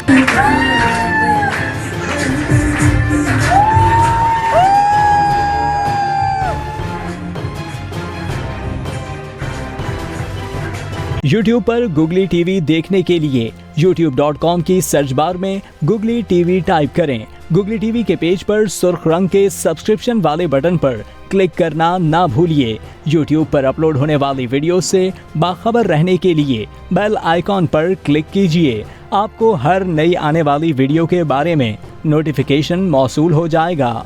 YouTube पर googly TV देखने के लिए youtube.com की सर्च बार में गुगली टीवी टाइप करें। गुगली टीवी के पेज पर सुर्ख रंग के सब्सक्रिप्शन वाले बटन पर क्लिक करना ना भूलिए। YouTube पर अपलोड होने वाली वीडियो से बाखबर रहने के लिए बेल आइकॉन पर क्लिक कीजिए। आपको हर नई आने वाली वीडियो के बारे में नोटिफिकेशन मौसूल हो जाएगा।